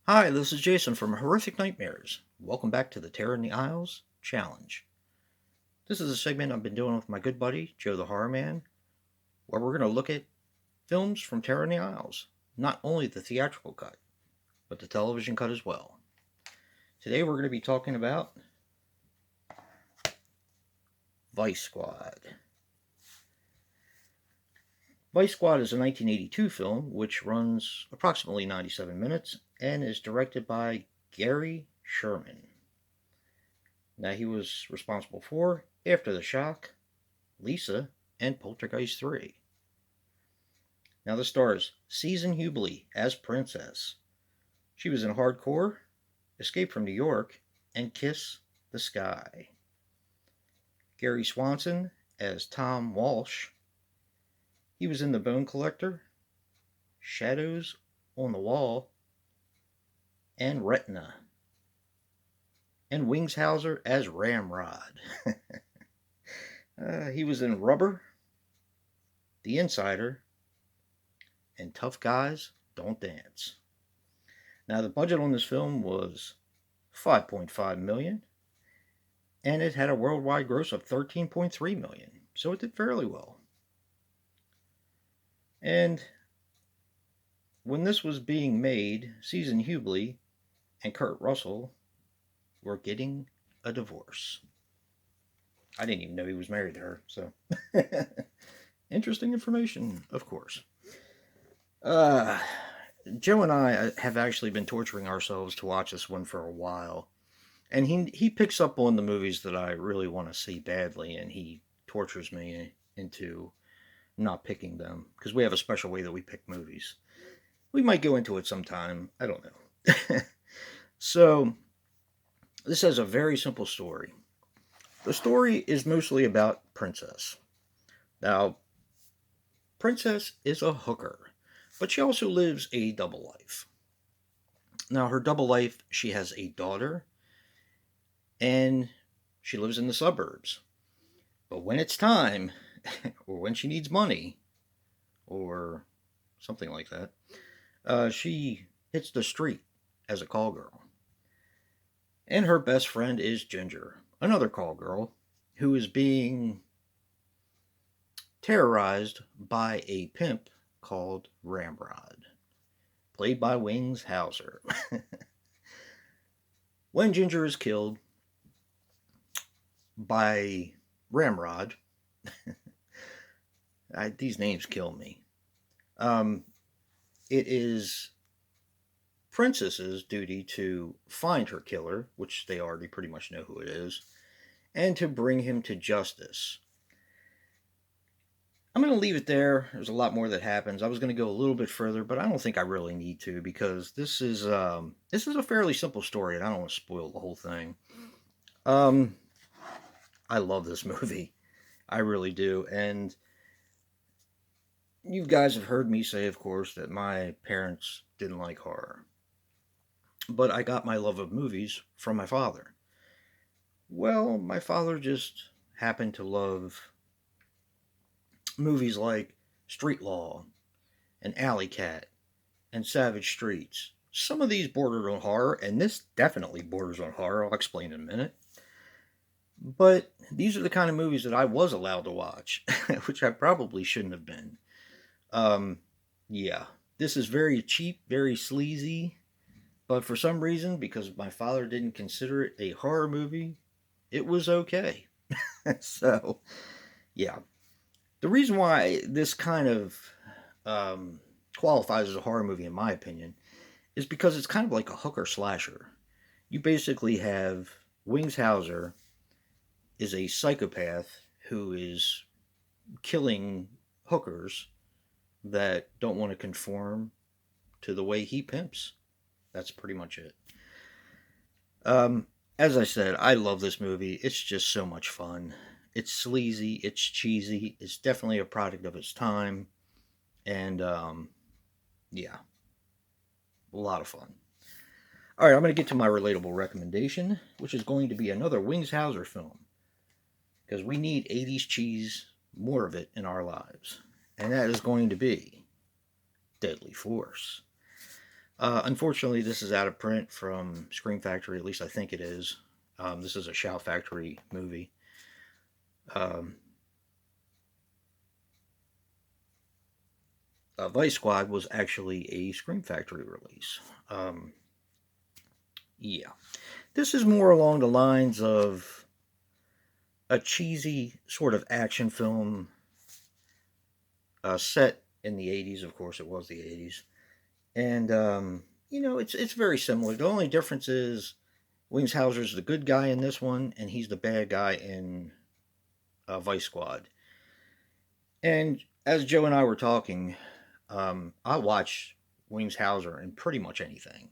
Hi, this is Jason from Horrific Nightmares. Welcome back to the Terror in the Isles Challenge. This is a segment I've been doing with my good buddy, Joe the Horror Man, where we're going to look at films from Terror in the Isles. Not only the theatrical cut, but the television cut as well. Today we're going to be talking about Vice Squad. Vice Squad is a 1982 film which runs approximately 97 minutes and is directed by Gary Sherman. Now, he was responsible for After the Shock, Lisa, and Poltergeist 3. Now, the stars Season Hubley as Princess. She was in Hardcore, Escape from New York, and Kiss the Sky. Gary Swanson as Tom Walsh. He was in The Bone Collector, Shadows on the Wall, and Retina. And Wings Hauser as Ramrod. He was in Rubber, The Insider, and Tough Guys Don't Dance. Now, the budget on this film was $5.5 million, and it had a worldwide gross of $13.3 million, so it did fairly well. And when this was being made, Season Hubley and Kurt Russell were getting a divorce. I didn't even know he was married to her, so interesting information, of course. Joe and I have actually been torturing ourselves to watch this one for a while. And he picks up on the movies that I really want to see badly, and he tortures me into not picking them because we have a special way that we pick movies. We might go into it sometime. I don't know. So, this has a very simple story. The story is mostly about Princess. Now, Princess is a hooker, but she also lives a double life. Now, her double life, she has a daughter, and she lives in the suburbs. But when it's time, or when she needs money, or something like that, she hits the street as a call girl. And her best friend is Ginger, another call girl, who is being terrorized by a pimp called Ramrod, played by Wings Hauser. When Ginger is killed by Ramrod, these names kill me. It is Princess's duty to find her killer, which they already pretty much know who it is, and to bring him to justice. I'm going to leave it there. There's a lot more that happens. I was going to go a little bit further, but I don't think I really need to because this is a fairly simple story, and I don't want to spoil the whole thing. I love this movie. I really do. And you guys have heard me say, of course, that my parents didn't like horror. But I got my love of movies from my father. Well, my father just happened to love movies like Street Law and Alley Cat and Savage Streets. Some of these bordered on horror, and this definitely borders on horror. I'll explain in a minute. But these are the kind of movies that I was allowed to watch, which I probably shouldn't have been. Yeah, this is very cheap, very sleazy, but for some reason, because my father didn't consider it a horror movie, it was okay. So, yeah. The reason why this kind of qualifies as a horror movie, in my opinion, is because it's kind of like a hooker slasher. You basically have Wings Hauser is a psychopath who is killing hookers that don't want to conform to the way he pimps. That's pretty much it. As I said, I love this movie. It's just so much fun. It's sleazy, it's cheesy, it's definitely a product of its time, and yeah, a lot of fun. All right, I'm going to get to my relatable recommendation, which is going to be another Wings Hauser film, because we need 80s cheese, more of it in our lives, and that is going to be Deadly Force. Unfortunately, this is out of print from Scream Factory. At least I think it is. This is a Shout Factory movie. Um, Vice Squad was actually a Scream Factory release. Um, yeah, this is more along the lines of a cheesy sort of action film set in the '80s. Of course, it was the '80s, and it's very similar. The only difference is Williams Hauser's the good guy in this one, and he's the bad guy in Vice Squad. And as Joe and I were talking, I watch Williams Hauser in pretty much anything.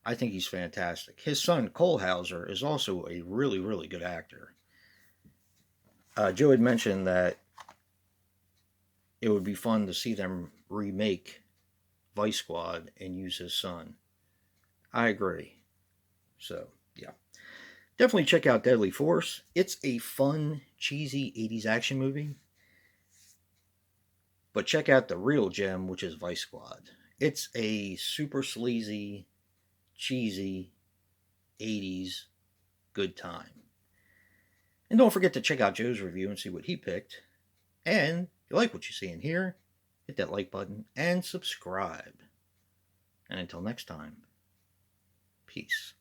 I think he's fantastic. His son Cole Hauser is also a really, really good actor. Joe had mentioned that it would be fun to see them remake Vice Squad and use his son. I agree. So, yeah. Definitely check out Deadly Force. It's a fun, cheesy 80s action movie. But check out the real gem, which is Vice Squad. It's a super sleazy, cheesy 80s good time. And don't forget to check out Joe's review and see what he picked. And if you like what you see in here, hit that like button and subscribe. And until next time, peace.